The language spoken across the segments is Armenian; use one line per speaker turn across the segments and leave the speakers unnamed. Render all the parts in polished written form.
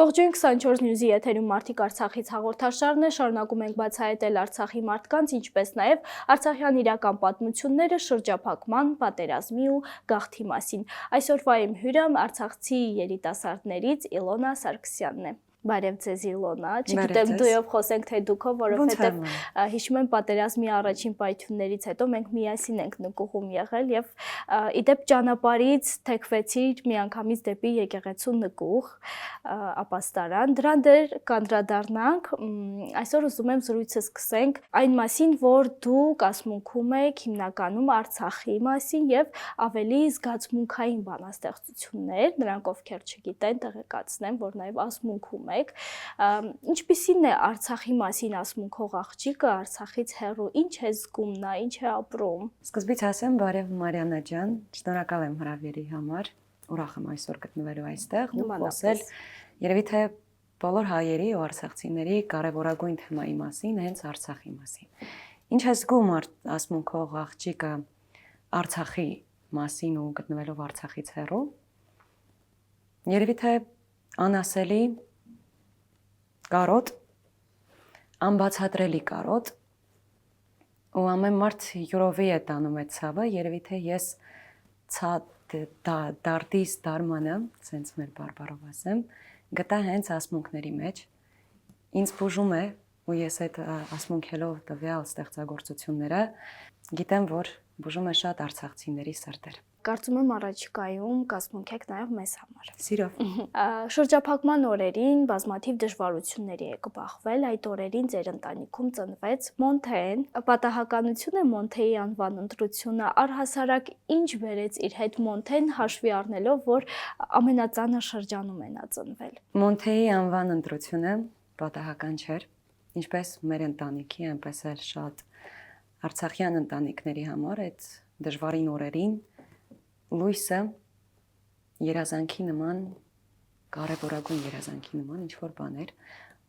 Ողջույն 24 News-ի եթերում Մարդիկ Արցախից հաղորդաշարն է, շարունակում ենք բացահայտել Արցախի մարդկանց, ինչպես նաև Արցախյան իրական պատմությունները շրջափակման, պատերազմի ու գաղթի մասին։ Այսօրվա իմ հյուրը արցախցի երիտասարդներից Իլոնա Սարգսյանն է։ Բարև ձեզ Իլոնա, չգիտեմ դուով խոսենք թե դուքով, որովհետև հիշում եմ պատերազմի առաջին պայթյուններից հետո մենք միասին ենք նկուղում եղել եւ իդեպ ճանապարհից թեքվեցիր միանգամից դեպի եկեղեցու նկուղ, ապաստարան, դրան դեր կանդրադառնանք, այսօր ուզում եմ զրույցը սկսենք այն մասին, որ դուք ասմունքում եք հիմնականում Արցախի մասին եւ ավելի զգացմունքային բանաստեղծություններ, նրանք ովքեր չգիտեն, տեղեկացնեմ, որ նաեւ ասմունքում Ինչպիսին է Արցախի մասին ասմունքող աղջիկը, Արցախից հեռու, ինչ է զգում նա, ինչ է ապրում։
Սկզբից ասեմ, բարև Մարիաննա ջան, շնորհակալ եմ հրավերի համար, ուրախ եմ այսօր գտնվելու այստեղ ու խոսել երևի թե բոլոր հայերի ու արցախցիների կարևորագույն թեմայի մասին, հենց Արցախի մասին։ Ինչ է զգում ասմունքող աղջիկը Արցախի մասին ու գտնվելով Արցախից հեռու։ Երևի թե անասելի կարոտ, անբացատրելի կարոտ, ու ամեն մարդ յուրովի է տանում այդ ցավը, երևի թե ես դարտիս դարմանը, սենց մեր բարբառով ասեմ, գտա հենց ասմունքների մեջ, ինձ բուժում է, ու ես այդ ասմունքելով տվյալ ստեղծագործությունները, գիտեմ, որ բուժում է շատ արցախցիների սրտեր։
Կարծում եմ առաջիկայում կազմունքեք նաև մեզ համար։
Սիրով։
Շրջափակման օրերին բազմաթիվ դժվարությունների եք բախվել, այդ օրերին ձեր ընտանիքում ծնվեց Մոնթեն։ Պատահականություն է Մոնթեի անվան ընտրությունը, առհասարակ ինչ բերեց իր հետ Մոնթեն, հաշվի առնելով, որ ամենածանր շրջանում է նա ծնվել։
Մոնթեի անվան ընտրությունը պատահական չէր, ինչպես մեր ընտանիքի, այնպես էլ շատ արցախյան ընտանիքների համար այդ դժվարին օրերին լույսը երազանքի նման, կարևորագույն երազանքի նման ինչ-որ բան էր,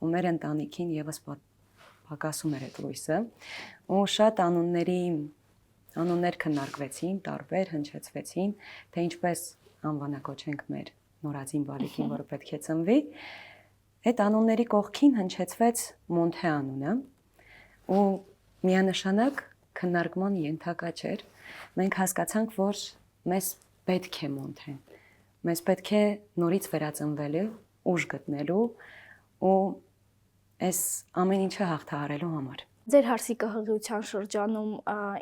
ու մեր ընտանիքին եւս պակասում էր այդ լույսը, ու շատ անուններ քննարկվեցին, տարբեր հնչեցվեցին, թե ինչպես անվանակոչենք մեր նորածին բալիկին, որը պետք է ծնվի, այդ անունների կողքին հնչեցվեց Մոնթե անունը, ու միանշանակ քննարկման ենթակա չէր, մենք հասկացանք, որ մեզ պետք է Մոնթեն, մեզ պետք է նորից վերածնվելու, ուժ գտնելու ու այս ամեն ինչը հաղթահարելու համար։
Ձեր հարսիկը հղիության շրջանում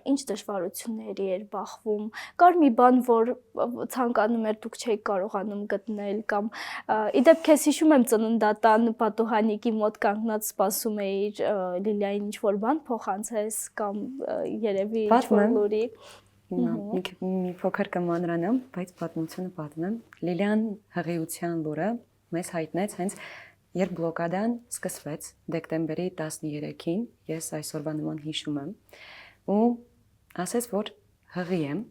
ինչ դժվարությունների էր բախվում, կար մի բան, որ ցանկանում էր դուք չէիք կարողանում գտնել կամ իդեպ քեզ հիշում եմ ծննդատան պատուհանիկի մոտ կանգնած սպասում էիր Լիլիային ինչ-որ բան փոխանցես կամ երևի ինչ-որ լուրի։
Մի փոքր կմանրանամ, բայց պատմությունը պատմեմ։ Լիլիան հղիության լուրը մեզ հայտնեց հենց երբ բլոկադան սկսվեց դեկտեմբերի 13-ին, ես այսօրվա նման հիշում եմ, ու ասեց, որ հղի եմ,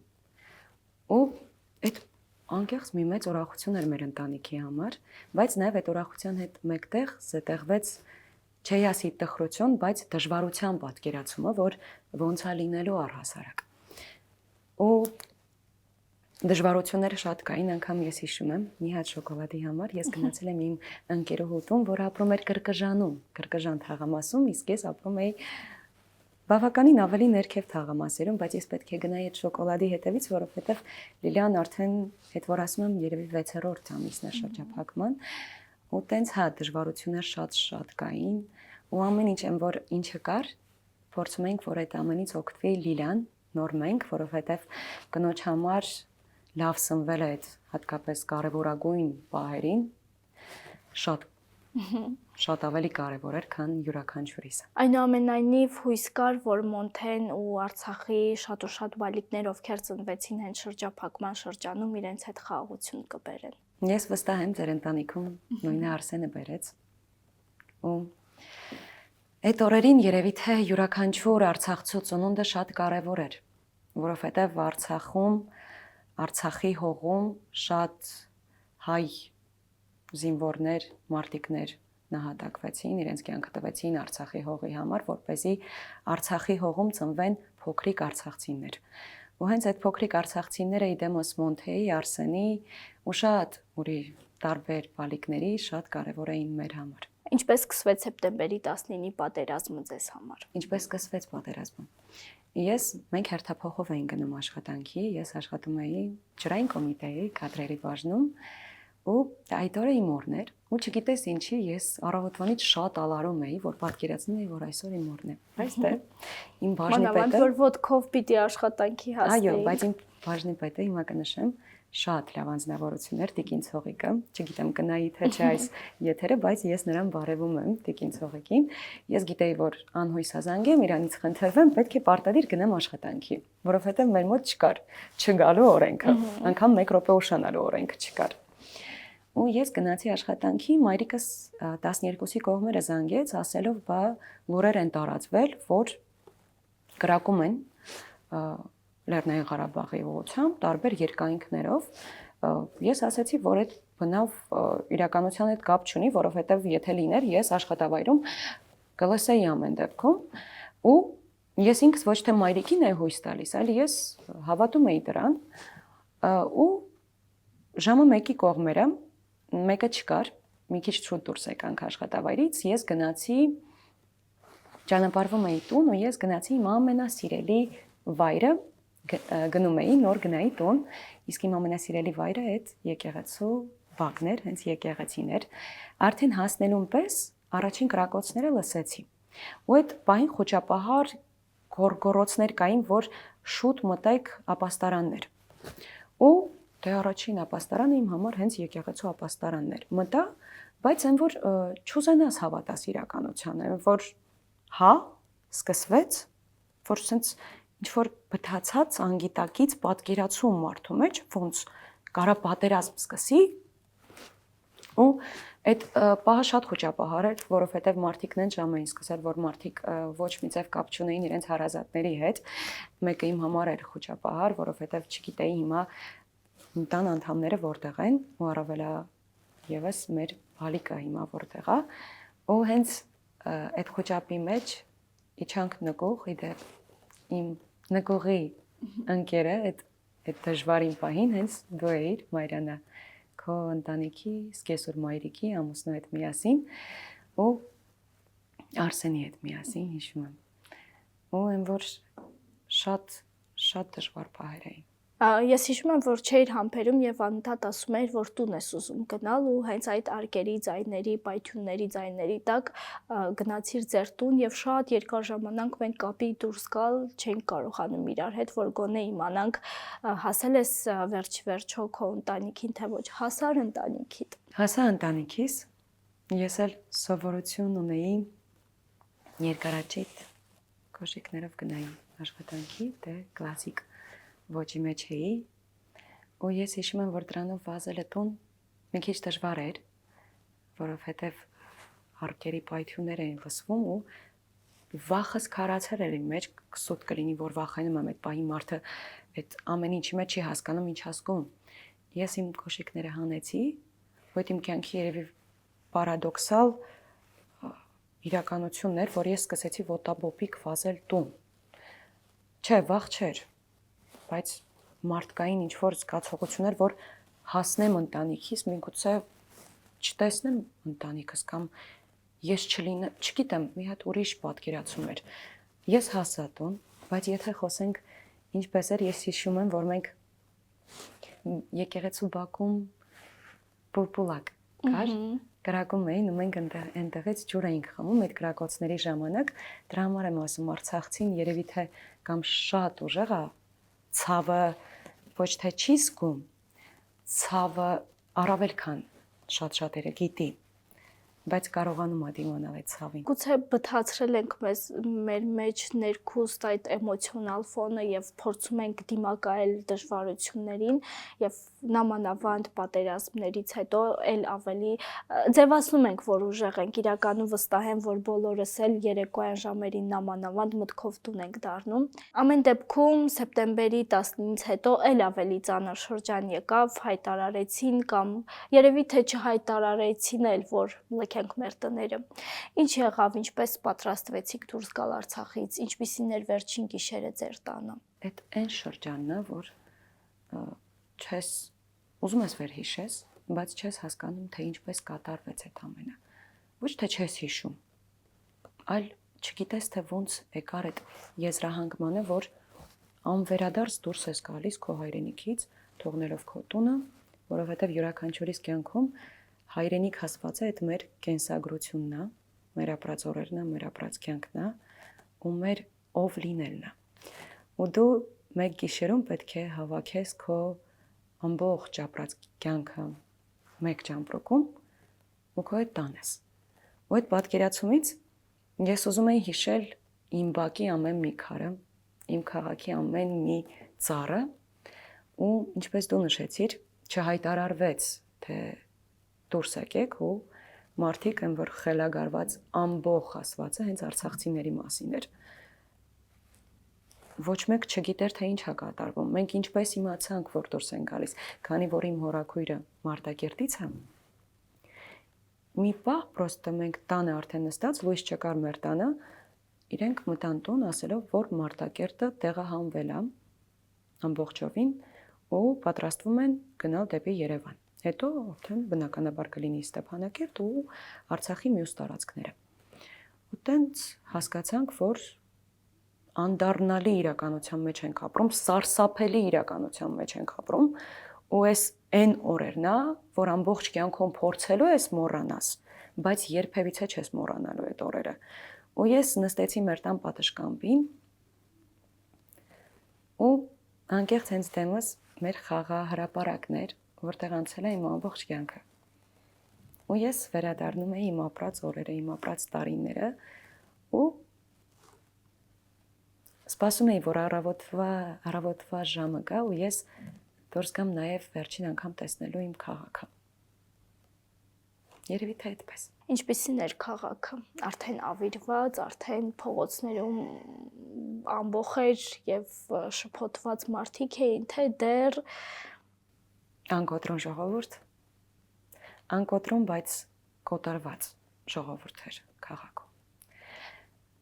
ու այդ անկեղծ մի մեծ ուրախություն էր մեր ընտանիքի համար, բայց նաև այդ ուրախության հետ մեկտեղ զետեղվեց չի ասի տխրություն, բայց դժվարության պատկերացումը, որ ոնց է լինելու առհասարակ։ Ու դժվարությունները շատ կային, անգամ ես հիշում եմ մի հատ շոկոլադի համար ես գնացել եմ իմ ընկերուհուտուն, որ ապրում էր Կրկժանում, Կրկժան թաղամասում, իսկ ես ապրում էի բավականին ավելի ներքև թաղամասերում, բայց ես պետք է գնայի այդ շոկոլադի հետևից, որովհետև Լիլիան արդեն, այդ որ ասում եմ, երևի 6-րդ ամիսն է շրջափակման, ու տենց հա դժվարություններ շատ կային, ու ամեն ինչ որ ինչը կար, փորձում էինք, որ այդ ամենից օգտվի Լիլիան, նոր մենք, որովհետև կնոջ համար լավ սնվել է այդ հատկապես կարևորագույն պահերին, շատ ավելի կարևոր էր, քան յուրաքանչյուրիս։
Այնուամենայնիվ հույս կար, որ Մոնթեն ու Արցախի շատ ու շատ բալիկներ, ովքեր ծնվեցին հենց շրջափակման շրջանում, իրենց հետ խաղաղություն կբերեն։
Ես վստահ եմ, ձեր ընտանիքում նույնը Արսենը բերեց։ Ու այդ օրերին երևի թե յուրաքանչյուր արցախցու ծնունդը շատ կարևոր էր, որովհետև Արցախում, Արցախի հողում շատ հայ զինվորներ, մարտիկներ նահատակվեցին, իրենց կյանքը տվեցին Արցախի հողի համար, որպեսզի Արցախի հողում ծնվեն փոքրիկ արցախցիներ։ Ու հենց այդ փոքրիկ արցախցիները իդեմոս Մոնթեի, Արսենի ու շատ ուրիշ տարբեր բալիկների շատ կարևոր էին մեր համար։
Ինչպես սկսվեց սեպտեմբերի 19-ի պատերազմը ձեզ համար։
Ինչպես սկսվեց պատերազմը։ Մենք հերթափոխով էինք գնում աշխատանքի, ես աշխատում էի ջրային կոմիտեի կադրերի բաժնում ու այդ օրը իմ օրն էր ու չգիտես ինչի ես առավոտվանից շատ ալարում էի, որ պատկերացնում էի, որ այսօր իմ օրն է։ Բայց դե իմ բաժնի պետը
որ ոտքով պիտի աշխատանքի հասնեի։
Այո, բայց իմ բաժնի պետը հիմա կնշեմ շատ լավ անձնավորություններ Տիկին Ցողիկը, չգիտեմ կնայի թե չէ այս եթերը, բայց ես նրան բարևում եմ Տիկին Ցողիկին։ Ես գիտեի, որ անհույս ազանգեմ, իրանից խնդրվեմ, պետք է պարտադիր գնամ աշխատանքի, որովհետև մեր մոտ չկար չգալու օրենքը, անգամ 1 րոպե ուշանալու օրենքը չկար։ Ու ես գնացի աշխատանքի, մայրիկս 12-ի կողմերը զանգեց, ասելով, բա լուրեր են տարածվել, որ կրակում են Լեռնային Ղարաբաղի ուղղությամբ տարբեր երկայնքներով ես ասացի, որ այդ բնավ իրականության հետ կապ չունի, որովհետև եթե լիներ, ես աշխատավայրում կլսեի ամեն դեպքում ու ես ինքս ոչ թե մայրիկին էի հույս տալիս, այլ ես հավատում էի դրան ու ժամը 1-ի կողմերը մեկը չկար, մի քիչ շուտ դուրս եկանք աշխատավայրից, ես գնացի ճանապարհվում էի տուն ու ես գնացի իմ ամենասիրելի վայրը գնում էի նոր գնայի տուն, իսկ իմ ամենասիրելի վայրը այդ եկեղեցու բակն էր, հենց եկեղեցին էր։ Արդեն հասնելուն պես առաջին կրակոցները լսեցի։ Ու այդ պահին խոճապահար գոռգոռոցներ կային, որ շուտ մտեք ապաստարաններ։ Ու դե առաջին ապաստարանը իմ համար հենց եկեղեցու ապաստարանն էր։ Մտա, բայց այն որ չուզենաս հավատաս իրականությանը, որ հա, սկսվեց, որ sense ինչ որ բթացած անգիտակից պատկերացում մարդու մեջ, ոնց կարա պատերազմ սկսի, ու այդ պահը շատ խոճապահար էր, որովհետև մարդիկն են ժամային սկսել, որ մարդիկ ոչ մի ձև կապ չունեին իրենց հարազատների հետ, մեկը իմ համար էր խոճապահար, որովհետև չգիտեի հիմա տան անդամները որտեղ են, ու առավելա եւս մեր բալիկը հիմա որտեղ է, ու հենց այդ խոճապի մեջ իջանք նկուղ, իդեպ իմ նկուղի ընկերը այդ դժվարին պահին հենց դու էիր, Մարիանա, քո ընտանիքի, սկեսուր մայրիկի ամուսնու հետ միասին ու Արսենի հետ միասին հիշում եմ։ Ու այն որ շատ դժվար պահեր էին։
Ես հիշում եմ, որ չէիր համբերում եւ անընդհատ ասում էիր, որ տուն ես ուզում գնալ ու հենց այդ արկերի ձայների, պայթյունների ձայների տակ գնացիր ձեր տուն եւ շատ երկար ժամանակ մենք կապի դուրս գալ չենք կարողանում իրար հետ, որ գոնե իմանանք հասել ես վերջ-վերջո քո ընտանիքին, թե ոչ, հասար ընտանիքիդ։
Հասա ընտանիքիս, ես էլ սովորություն ունեի երկարաճիտ կոշիկներով գնայի աշխատանքի, դե կլասիկ ոճի մեջ էի, ու ես հիշում եմ, որ դրանով վազելը տուն մի քիչ դժվար էր, որովհետև արկերի պայթյուններ էին լսվում ու վախս քարացել էր իմ մեջ, սուտ կլինի, որ վախենում եմ այդ պահի մարդը այդ ամեն ինչի մեջ չի հասկանում ինչ ասում։ Ես իմ կոշիկները հանեցի, ու այդ իմ կյանքի երևի պարադոքսալ իրականությունն էր, որ ես սկսեցի ոտաբոբիկ վազել տուն։ Չէ, վախ չէր, բայց մարդկային ինչ-որ զգացողություններ, որ հասնեմ ընտանիքիս, միգուցե չտեսնեմ ընտանիքս կամ ես չգիտեմ, մի հատ ուրիշ պատկերացում էր։ Ես հասա տուն, բայց եթե խոսենք ինչպես էր, ես հիշում եմ, որ մենք եկեղեցու բակում պուլպուլակ կար, կրակում էին ու մենք այնտեղից ջուր էինք խմում այդ կրակոցների ժամանակ, դրա համար եմ ասում արցախցին երևի թե կամ շատ ուժեղ է, ցավը ոչ թե չի զգում, ցավը առավել քան շատ-շատերը գիտի, բայց կարողանում է դիմանալ այդ ցավին։
Գուցե բթացրել ենք մեզ մեր մեջ ներքուստ այդ էմոցիոնալ ֆոնը եւ փորձում ենք դիմակայել դժվարություններին եւ նամանավանդ պատերազմներից հետո էլ ավելի ձևացնում ենք, որ ուժեղ ենք, իրականում վստահ եմ, որ բոլորս էլ երեկոյան ժամերին նամանավանդ մտքով տուն ենք դառնում։ Ամեն դեպքում սեպտեմբերի 19-ից հետո էլ ավելի ծանր շրջան եկավ, հայտարարեցին կամ երևի թե չհայտարարեցին էլ, որ լքենք մեր տները։ Ինչ եղավ, ինչպես պատրաստվեցիք դուրս գալ Արցախից, ինչպիսին էր վերջին գիշերը ձեր տանը։
Այդ այն շրջանն է, որ չես ուզում ես վերհիշես, բայց չես հասկանում, թե ինչպես կատարվեց այդ ամենը։ Ոչ թե չես հիշում, այլ չգիտես, թե ոնց եկար այդ եզրահանգմանը, որ անվերադարձ դուրս ես գալիս քո հայրենիքից, թողնելով քո տունը, որովհետև յուրաքանչյուրիս կյանքում հայրենիք ասված է այդ մեր կենսագրությունն է, մեր ապրած օրերն է, մեր ապրած կյանքն է, ու մեր ով լինելն է։ Ու դու մեկ գիշերում պետք է հավաքես քո ամբողջ ապրած կյանքը մեկ ճամպրուկում ու քո հետ տանես։ Ու այդ պատկերացումից ես ուզում եի հիշել իմ բակի ամեն մի քարը, իմ քաղաքի ամեն մի ծառը, ու ինչպես դու նշեցիր, չհայտարարվեց, թե դուրս եկեք ու մարդիկ են, որ խելագարված ամբողջ ասվածը հենց արցախցիների մասին էր։ Ոչ մեկ չգիտեր, թե ինչ է կատարվում։ Մենք ինչպես իմացանք, որ դուրս են գալիս, քանի որ իմ հորաքույրը Մարտակերտից է։ Մի պահ պրոստը մենք տանը արդեն նստած, լույս չկար մեր տանը, իրենք մտան տուն ասելով, որ Մարտակերտը տեղահանվել է ամբողջովին ու պատրաստվում են գնալ դեպի Երևան։ Հետո արդեն բնականաբար կլինի Ստեփանակերտ ու Արցախի մյուս տարածքները։ Ու տենց հասկացանք, որ անդառնալի իրականության մեջ ենք ապրում, սարսափելի իրականության մեջ ենք ապրում, ու այս այն օրերն է, որ ամբողջ կյանքում փորձելու ես մոռանաս, բայց երբևիցե չես մոռանալու այդ օրերը։ Ու ես նստեցի մեր տան պատշգամբին ու անկեղծ հենց դեմս մեր խաղահրապարակն էր, որտեղ անցել է իմ ամբողջ կյանքը։ Ու ես վերադառնում էի իմ ապրած օրերը, իմ ապրած տարիները ու սպասում էի, որ առավոտվա ժամը գա ու ես դուրս գամ նաև վերջին անգամ տեսնելու իմ քաղաքը։ Երևի թե այդպես։
Ինչպիսին էր քաղաքը, արդեն ավիրված, արդեն փողոցներում ամբողջ էր եւ շփոթված մարդիկ էին, թե դեռ
անկոտրուն ժողովուրդ, անկոտրուն, բայց կոտարված ժողովուրդ էր քաղաքում։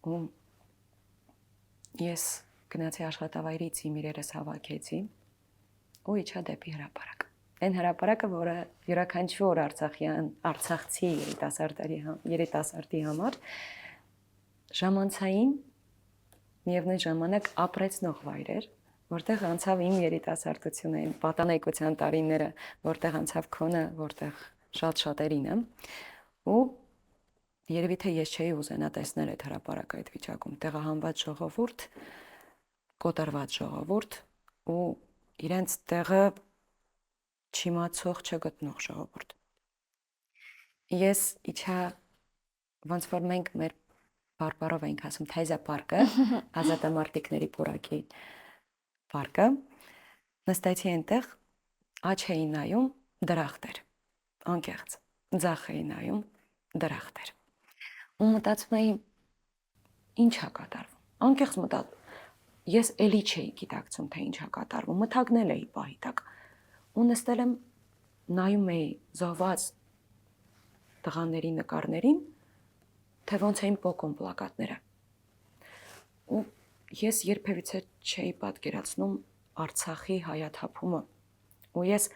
Ու ես գնացի աշխատավայրից իմ իրերս հավաքեցի ու իջա դեպի հրապարակ։ Այն հրապարակը, որը յուրաքանչյուր արցախցի երիտասարդի համար ժամանցային միևնույն ժամանակ ապրեցնող վայր էր, որտեղ անցավ իմ երիտասարդությունը, իմ պատանեկության տարիները, որտեղ անցավ քոնը, որտեղ շատ-շատերինը, ու երևի թե ես չէի ուզենա տեսնել այդ հրապարակը այդ վիճակում, տեղահանված ժողովուրդ, կոտարված ժողովուրդ ու իրենց տեղը չիմացող չգտնող ժողովուրդ։ Ես իջա, ոնց որ մենք մեր բարբառով ենք ասում Թայզա պարկը, ազատամարտիկների պուրակի պարկը, նստեցի այնտեղ, աչ էի նայում, դրախտ էր, անկեղծ, ձախ էի նայում, դրախտ էր։ Ու մտածում էի, ինչ է կատարվում, անկեղծ մտածում, ես էլի չէի գիտակցում, թե ինչ է կատարվում, մթագնել էի պահի տակ, ու նստել եմ, նայում էի զոհված տղաների նկարներին, թե ոնց էին պոկում պլակատները։ Ու ես երբևիցե չէի պատկերացնում Արցախի հայաթափումը, ու ես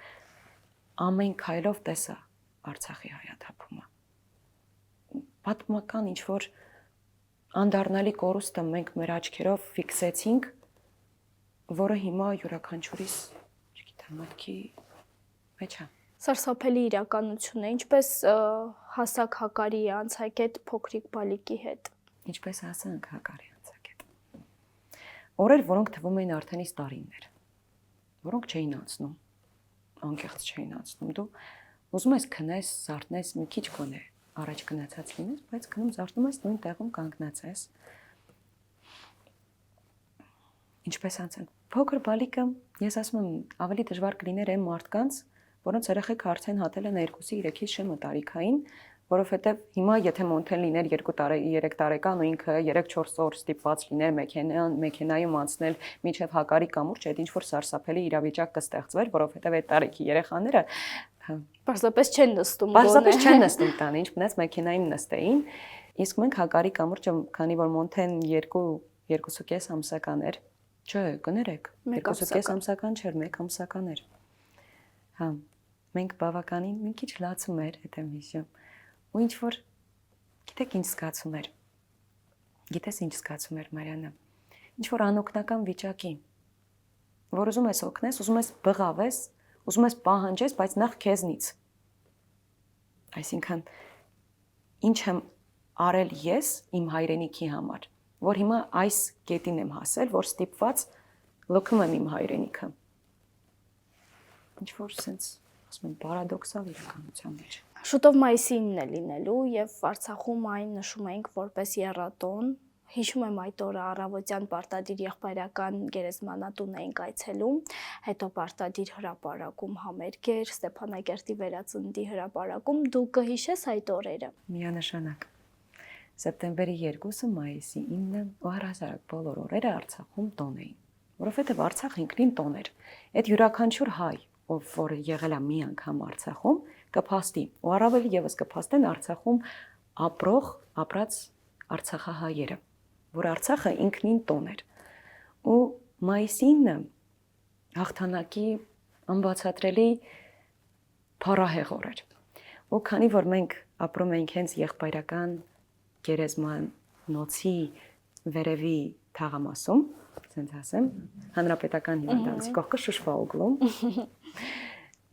ամեն քայլով տեսա Արցախի հայաթափումը։ Պատմական ինչ-որ անդառնալի կորուստը մենք մեր աչքերով ֆիքսեցինք, որը հիմա յուրաքանչյուրիս, չգիտեմ, մտքի մեջ է։
Սարսափելի իրականություն է, ինչպես հասակ Հակարի անցակետ փոքրիկ բալիկի հետ։
Ինչպես հասանք Հակարի անցակետ։ Օրեր, որոնք թվում էին արդեն իսկ տարիներ, որոնք չէին անցնում, անկեղծ չէին անցնում։ Դու ուզում ես քնես, զարթնես, մի քիչ գոնե առաջ գնացած լինես, բայց քնում զարթնում ես, նույն տեղում կանգնած ես։ Ինչպես անցանք։ Փոքր բալիկը, ես ասում եմ, ավելի դժվար կլիներ այն մարդկանց, որոնց երեխեքը արդեն հատել են 2-3-ից շեմը տարիքային, որովհետև հիմա եթե Մոնթեն լիներ 2-3 տարեկան ու ինքը 3-4 օր ստիպված լիներ մեքենայում անցնել մինչև Հակարի կամուրջ, այդ ինչ որ սարսափելի իրավիճակ կստեղծվեր, որովհետև այդ տարիքի երեխաները
պարզապես չեն նստում
տանը, ինչ մնաց մեքենային նստեին, իսկ մենք Հակարի կամուրջը, քանի որ Մոնթեն 2.5 ամսական էր, չէ, կներեք, 2.5 ամսական չէր, 1 ամսական էր։ Հա, մենք բավականին մի քիչ լացում էր, եթե եմ հիշում։ Ու ինչ որ գիտեք ինչ զգացում էր։ Գիտես ինչ զգացում էր Մարիաննա։ Ինչ որ անօգնական վիճակի, որ ուզում ես օգնես, ուզում ես բղավես, ուզում ես պահանջես, բայց նախ քեզնից։ Այսինքն ինչ եմ արել ես իմ հայրենիքի համար, որ հիմա այս կետին եմ հասել, որ ստիպված լքում եմ իմ հայրենիքը։ Ինչ որ sense, ասում եմ, պարադոքսալ իրականության մեջ։
Շուտով մայիսի 9-ն է լինելու եւ Արցախում այն նշում ենք որպես եռատոն։ Հիշում եմ այդ օրը առավոտյան պարտադիր եղբայրական գերեզմանատուն էինք այցելում, հետո պարտադիր հրապարակում համերգեր, Ստեփանակերտի վերածննդի հրապարակում։ Դու կհիշես այդ օրերը։
Միանշանակ։ Սեպտեմբերի 2-ը, մայիսի 9-ը ու առհասարակ բոլոր օրերը Արցախում տոն էին, որովհետև Արցախը ինքնին տոն էր։ Այդ յուրաքանչյուր հայ, ով որ եղել է մի անգամ Արցախում, կփաստի, ու առավել եւս կփաստեն Արցախում ապրած արցախահայերը, որ Արցախը ինքնին տոն էր։ Ու մայիսի 9-ը հաղթանակի անբացատրելի փառահեղ օր էր։ Ու քանի որ մենք ապրում ենք հենց եղբայրական գերեզմանոցի վերևի թաղամասում, ասենց ասեմ, հանրապետական հիվանդանոցի կողքը Շուշվա ուղլում,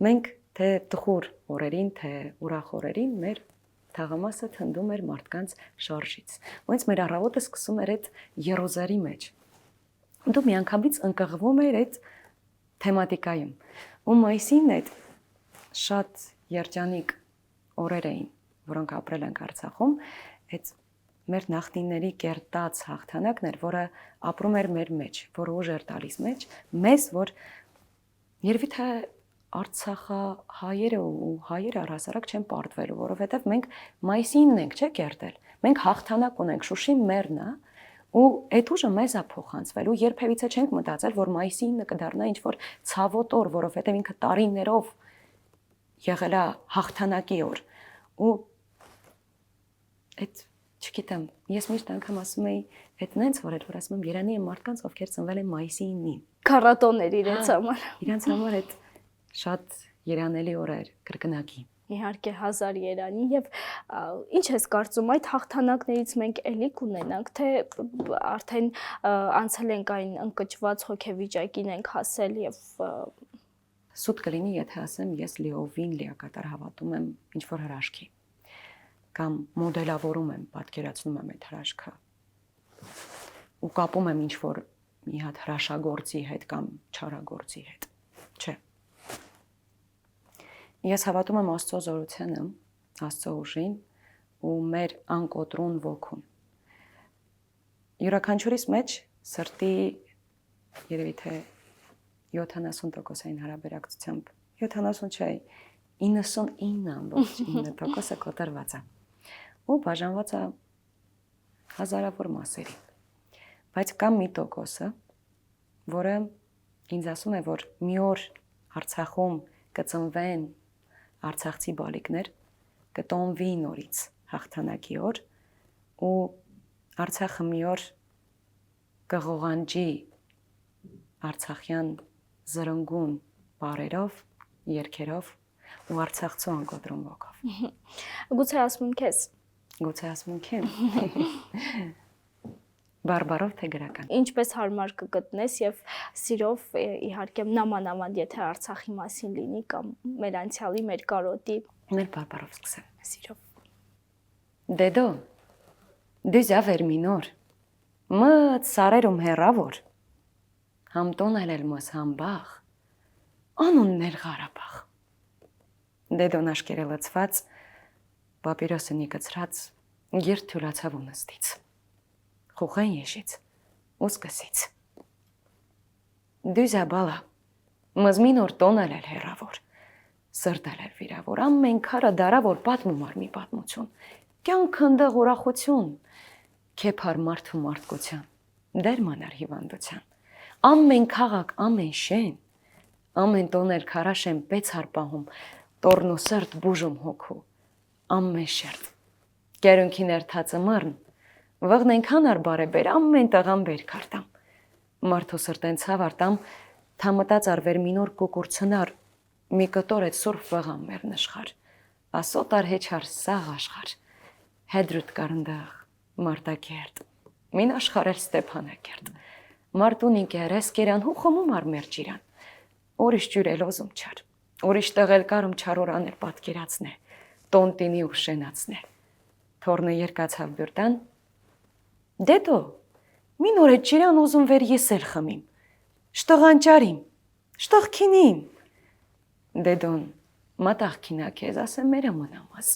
մենք թե տխուր օրերին, թե ուրախ օրերին մեր թաղամասը թնդում էր մարդկանց շարժից։ Ոնց մեր առավոտը սկսում էր այդ երոզարի մեջ։ Դու միանգամից ընկղվում էր այդ թեմատիկայում։ Ու մայիսին այդ շատ երջանիկ օրեր էին, որոնք ապրել ենք Արցախում, այդ մեր նախնիների կերտած հաղթանակն էր, որը ապրում էր մեր մեջ, որ ուժ էր տալիս մեջ, մեզ, որ երևի թե Արցախահայերը ու հայերը առհասարակ չեն պարտվելու, որովհետև մենք մայիսին ենք, չէ՞ կերտել։ Մենք հաղթանակ ունենք, Շուշին մերն է, ու այդ ուժը մեզ է փոխանցվել, ու երբևիցե չենք մտածել, որ մայիսի 9-ը կդառնա ինչ-որ ցավոտ օր, որովհետև ինքը տարիներով եղել է հաղթանակի օր։ Ու այդ չգիտեմ, ես միշտ անգամ ասում էի, այդ նենց որ ասում եմ Երանի են մարդկանց, ովքեր ծնվել են մայիսի 9-ին։
Քառատոներ իրենց համար։
Իրենց համար այդ շատ երանելի օր էր, կրկնակի։
Իհարկե 1000 Երանի եւ ինչ ես կարծում այդ հաղթանակներից մենք էլի կունենանք թե արդեն անցել ենք այն ընկճված հոգեվիճակին ենք հասել եւ
սուտ կլինի եթե ասեմ ես լիովին լիակատար հավատում եմ ինչ որ հրաշքի կամ մոդելավորում եմ, պատկերացնում եմ այդ հրաշքը ու կապում եմ ինչ որ մի հատ հրաշագործի հետ կամ չարագործի հետ։ Չէ։ Ես հավատում եմ Աստծո զորությանը, Աստծո ուժին ու մեր անկոտրուն ոգուն։ Յուրաքանչյուրիս մեջ սրտի երևի թե 70%-ային հարաբերակցությամբ 70 չէ, 99.9% կոտրված է ու բաժանված է հազարավոր մասերի։ Բայց կա մի տոկոսը, որը ինձ ասում է, որ մի օր Արցախում կծնվեն արցախցի բալիկներ, կտոնվի նորից հաղթանակի օր ու Արցախը մի օր կղողանջի արցախյան զրնգուն բարերով, երգերով ու արցախցու անկոտրում ոգով։
Գուցե ասում քեզ։
Գուցե ասում քեմ։ Բարբարով թե գրական։
Ինչպես հարմար կգտնես եւ սիրով իհարկե նամանավանդ եթե Արցախի մասին լինի կամ մեր անցյալի, մեր կարոտի,
մեր բարբարով սկսեմ։
Սիրով։
Դեդո, դեզա վերմինոր, մտ սարերում հերավոր, համ տոնել էլ մոս համբաղ, անուններ Ղարաբաղ։ Դեդոն աշկերը լծված, պապիրոսը նիկծրած, երդ թյուրացավ ու նստից։ Խուխեն եշից, ու սկսից։ Դույզա բալա, մզմին օր տոնել էլ հերավոր, սրտել էլ վիրավոր, ամեն քարը դարավոր պատմում ար մի պատմություն, կյանք ընդեղ ուրախություն, քեփար մարդու մարդկության, դերմանար հիվանդության, ամեն քաղաք, ամեն շեն, ամեն տոնել քարաշեն պես հարպահում, տորն ու սրտ բուժում հոգու, ամեն շերտ, կերունքի ներթածը մռն, վղն ենքան ար բարեբեր, ամեն տղան բեր կարտամ, մարդու սրտեն ցավ արտամ, թամտած ար վերմինոր կուկուր ցնար, մի կտոր այդ սուրբ վղան մեր նշխար, ասոտար հեչար սաղ աշխար, հետրուտ կարնդաղ մարտակերտ, մին աշխարել Ստեփանակերտ, մարտուն ինկերես կերան հու խոմում ար մեր ջիրան, օրիշ ջուրել ոզում չար, օրիշ տղել կարում չար օրաներ պատկերացնե, տոնտինի ու շենացնե, թորնը երկացավ բյուրտան, դետո, մին օր այդ ջիրան ոզում վեր ես էլ խմիմ, շտղանճարիմ, շտղքինիմ, դեդոն, մատաղ քինա քեզ ասեմ մերը մնամաս,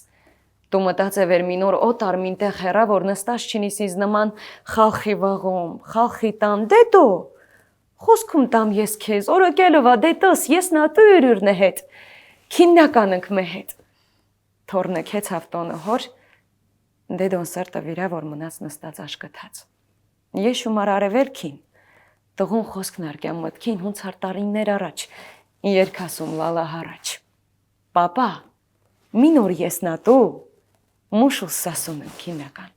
դու մտածե վեր մինոր օտար մինտեղ հերա, որ նստած չինիս ինձ նման խալխի վաղում, խալխի տամ, դետո, խոսքում տամ ես քեզ, օրոկելովա դետոս, ես նատու յուրուրն է հետ, քիննականնք մե հետ, թորնը քեց հավտոնը հոր, դեդոն սրտը վիրա, որ մնաց նստած աշկթած, ես շումար արևելքին, տղուն խոսքն արկյամ մտքին, հունց հարտարիններ առաջ, երկասում լալա հարաչ, պապա, մինոր ես նատու, մուշ ու սասուն եմ քինական,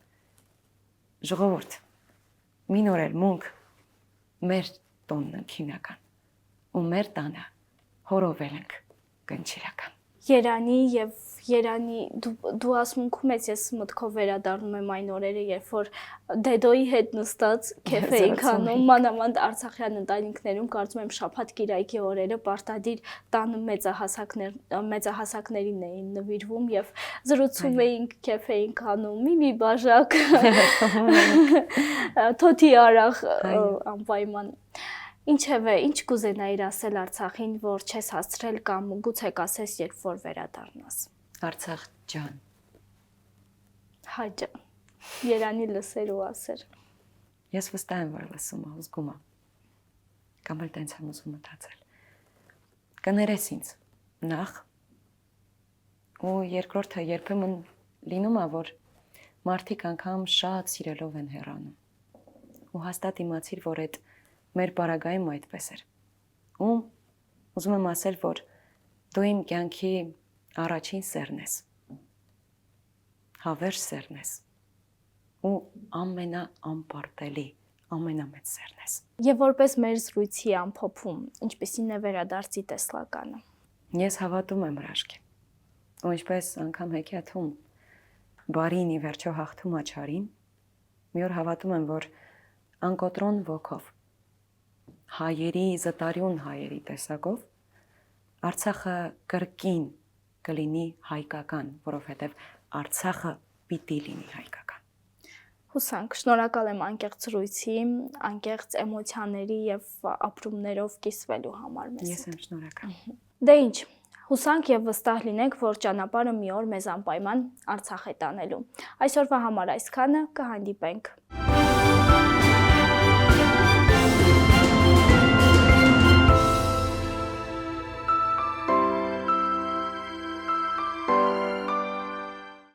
ժողովուրդ, մինոր էլ մունք, մեր տոնն եմ քինական, ու մեր տանը հորովել ենք կնչիրական։
Երանի եւ Երանի դու ասմունքում ես, ես մտքով վերադառնում եմ այն օրերը, երբ որ դեդոյի հետ նստած քեֆ էինք անում, մանավանդ արցախյան ընտանիքներում, կարծում եմ շաբաթ կիրակի օրերը պարտադիր տանը մեծահասակներին էին նվիրվում եւ զրուցում էինք, քեֆ էինք անում, մի բաժակ թոթի արախ անպայման։ Ինչևէ, ինչ կուզենայիր ասել Արցախին, որ չես հասցրել կամ գուցե կասես, երբ որ վերադառնաս։
Արցախ ջան։
Հայ ջան։ Երանի լսեր ու ասեր։
Ես վստահ եմ, որ լսում եմ, զգում եմ։ Կամ էլ տենց եմ ուզում մտածել։ Կներես ինձ նախ ու երկրորդը երբեմն լինում է, որ մարդիկ անգամ շատ սիրելով են հեռանում։ Ու հաստատ իմացիր, որ այդ մեր բարագայում այդպես էր։ Ու ուզում եմ ասել, որ դու իմ կյանքի առաջին սերն ես, հավերժ սերն ես ու ամենաանպարտելի, ամենամեծ սերն ես։
Եվ որպես մեր զրույցի ամփոփում, ինչպիսին է վերադարձի տեսլականը։
Ես հավատում եմ հրաշքին։ Ու ինչպես անգամ հեքիաթում բարին ի վերջո հաղթում աչարին, մի օր հավատում եմ, որ անկոտրոն ոգով հայերի, զտարյուն հայերի տեսակով Արցախը կրկին կլինի հայկական, որովհետև Արցախը պիտի լինի հայկական։
Հուսանք, շնորհակալ եմ անկեղծ զրույցի, անկեղծ էմոցիաների եւ ապրումներով կիսվելու համար մեզ։
Ես եմ շնորհակալ։
Դե ինչ, հուսանք եւ վստահ լինենք, որ ճանապարհը մի օր մեզ անպայման Արցախ է տանելու։ Այսօրվա համար այսքանը, կհանդիպենք։